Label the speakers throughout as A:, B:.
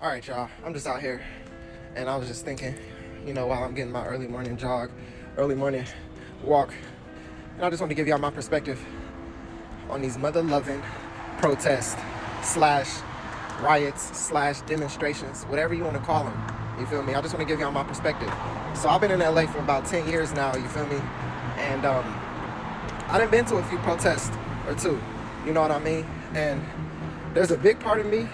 A: All right, y'all. I'm just out here, and I was just thinking, while I'm getting my early morning jog, early morning walk, and I just want to give y'all my perspective on these mother-loving protests slash riots slash demonstrations, whatever you want to call them. You feel me? I just want to give y'all my perspective. So I've been in LA for about 10 years now. You feel me? And I done been to a few protests or two. You know what I mean? And there's a big part of me.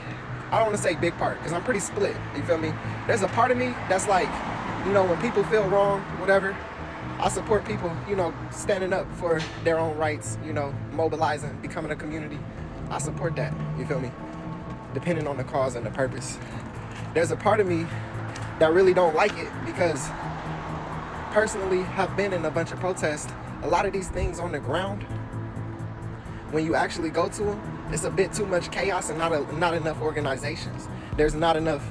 A: I don't want to say big part because I'm pretty split. You feel me? There's a part of me that's like, when people feel wrong, whatever, I support people, standing up for their own rights, mobilizing, becoming a community. I support that. You feel me? Depending on the cause and the purpose. There's a part of me that really don't like it because personally have been in a bunch of protests. A lot of these things on the ground, when you actually go to them, it's a bit too much chaos and not enough organizations. There's not enough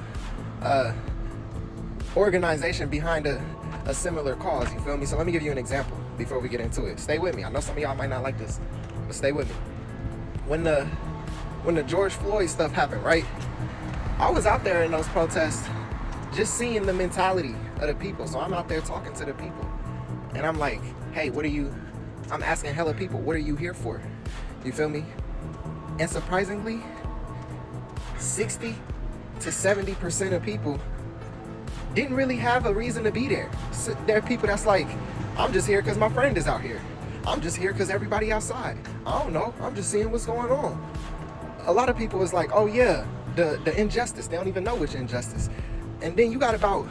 A: organization behind a similar cause, you feel me? So let me give you an example before we get into it. Stay with me. I know some of y'all might not like this, but stay with me. When the George Floyd stuff happened, right? I was out there in those protests just seeing the mentality of the people. So I'm out there talking to the people. And I'm like, hey, I'm asking hella people, what are you here for? You feel me? And surprisingly, 60 to 70% of people didn't really have a reason to be there. So there are people that's like, I'm just here because my friend is out here. I'm just here because everybody outside. I don't know. I'm just seeing what's going on. A lot of people is like, oh yeah, the injustice. They don't even know which injustice. And then you got about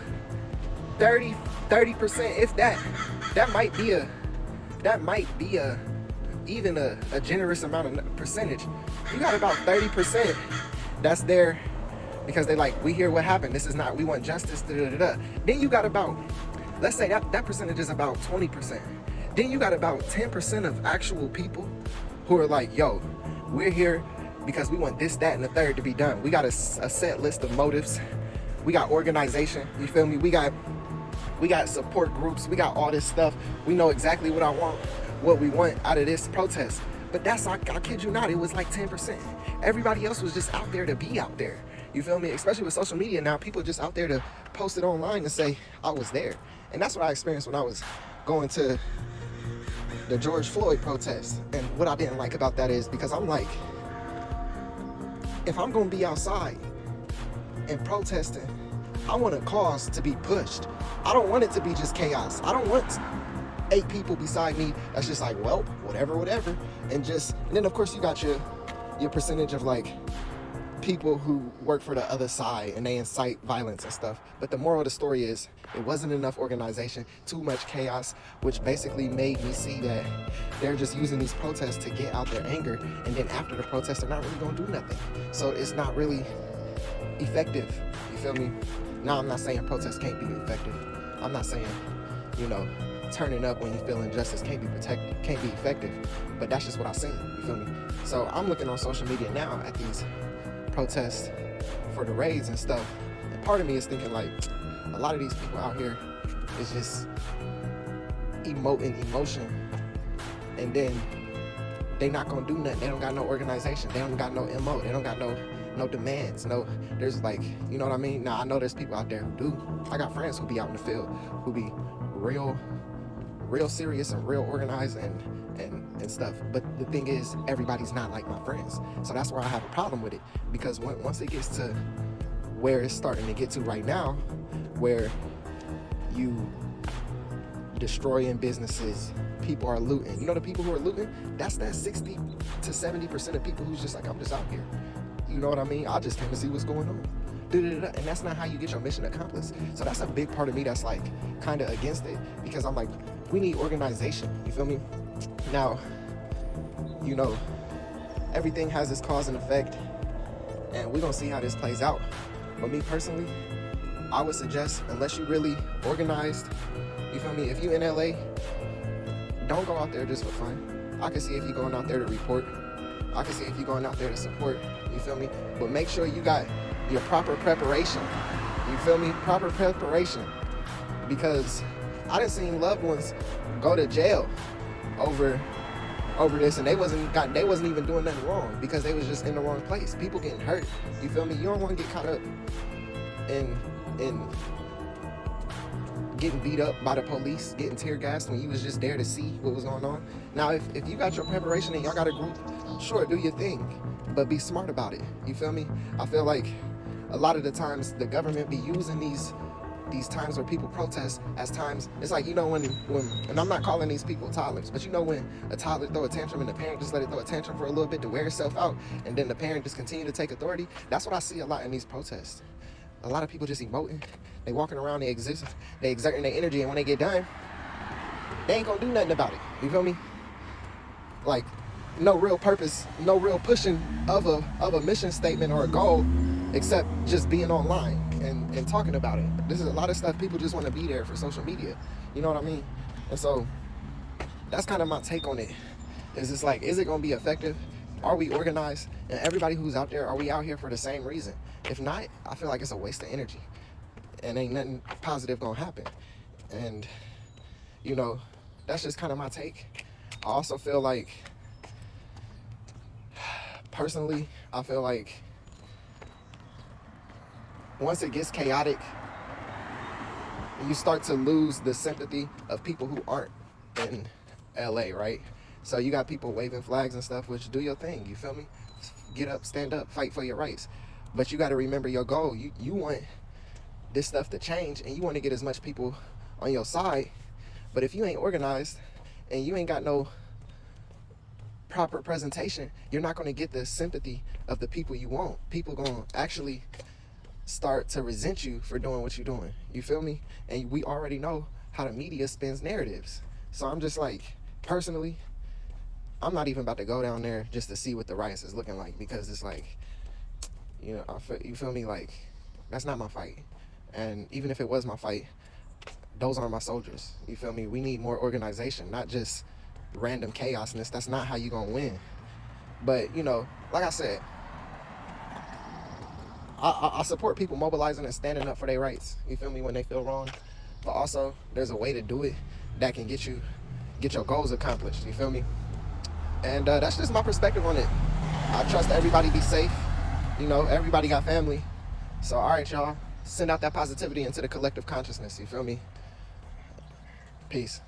A: 30%, if that might be even a generous amount of percentage. You got about 30% that's there because they like, we hear what happened. We want justice. Then you got about, let's say that percentage is about 20%. Then you got about 10% of actual people who are like, yo, we're here because we want this, that, and the third to be done. We got a set list of motives. We got organization. You feel me? We got support groups. We got all this stuff. We know exactly what we want out of this protest. But I kid you not, it was like 10%. Everybody else was just out there to be out there. You feel me? Especially with social media now, people are just out there to post it online and say, I was there. And that's what I experienced when I was going to the George Floyd protest. And what I didn't like about that is because I'm like, if I'm gonna be outside and protesting, I want a cause to be pushed. I don't want it to be just chaos. I don't want 8 people beside me that's just like, well, whatever. And then of course you got your percentage of like people who work for the other side and they incite violence and stuff. But the moral of the story is it wasn't enough organization, too much chaos, which basically made me see that they're just using these protests to get out their anger. And then after the protest, they're not really gonna do nothing. So it's not really effective. You feel me? Now, I'm not saying protests can't be effective. I'm not saying, turning up when you feel injustice can't be effective. But that's just what I've seen. You feel me? So I'm looking on social media now at these protests for the raids and stuff. And part of me is thinking like, a lot of these people out here is just emoting emotion. And then they not gonna do nothing. They don't got no organization. They don't got no MO. They don't got no demands. There's like, you know what I mean? Now I know there's people out there who do. I got friends who be out in the field, who be real serious and real organized and stuff. But the thing is, everybody's not like my friends. So that's where I have a problem with it. Because once it gets to where it's starting to get to right now, where you destroying businesses, people are looting. The people who are looting, that's that 60 to 70% of people who's just like, I'm just out here. You know what I mean? I just came to see what's going on. And that's not how you get your mission accomplished. So that's a big part of me that's like kind of against it, because I'm like, we need organization. You feel me? Now, everything has its cause and effect, and we're gonna see how this plays out. But me personally, I would suggest, unless you really organized, you feel me? If you in LA, don't go out there just for fun. I can see if you're going out there to report. I can see if you're going out there to support. You feel me? But make sure you got your proper preparation. You feel me? Proper preparation. Because I done seen loved ones go to jail over this, and they wasn't even doing nothing wrong because they was just in the wrong place. People getting hurt. You feel me? You don't want to get caught up in getting beat up by the police, getting tear gassed when you was just there to see what was going on. Now, if you got your preparation and y'all got a group, sure, do your thing, but be smart about it. You feel me? I feel like a lot of the times the government be using these times where people protest as times, it's like, you know, when and I'm not calling these people toddlers, but you know when a toddler throw a tantrum and the parent just let it throw a tantrum for a little bit to wear itself out, and then the parent just continue to take authority. That's what I see a lot in these protests. A lot of people just emoting, they walking around, they exerting their energy, and when they get done, they ain't gonna do nothing about it. You feel me? Like, no real purpose, no real pushing of a mission statement or a goal, except just being online and talking about it. This is a lot of stuff people just want to be there for social media. You know what I mean? And so that's kind of my take on it. Is it's like, is it gonna be effective? Are we organized? And everybody who's out there, are we out here for the same reason? If not, I feel like it's a waste of energy and ain't nothing positive gonna happen. And you know, that's just kind of my take. I also feel like, personally, I feel like once it gets chaotic, you start to lose the sympathy of people who aren't in LA, right? So you got people waving flags and stuff, which do your thing, you feel me? Get up, stand up, fight for your rights. But you got to remember your goal. You want this stuff to change, and you want to get as much people on your side. But if you ain't organized and you ain't got no proper presentation, you're not going to get the sympathy of the people you want. People going to actually start to resent you for doing what you're doing. You feel me? And we already know how the media spins narratives. So I'm just like, personally, I'm not even about to go down there just to see what the riots is looking like, because it's like, you know, you feel me? Like, that's not my fight. And even if it was my fight, those aren't my soldiers. You feel me? We need more organization, not just random chaosness. That's not how you gonna win. But, you know, like I said, I support people mobilizing and standing up for their rights. You feel me? When they feel wrong. But also, there's a way to do it that can get your goals accomplished. You feel me? And that's just my perspective on it. I trust everybody be safe. You know, everybody got family. So, all right, y'all. Send out that positivity into the collective consciousness. You feel me? Peace.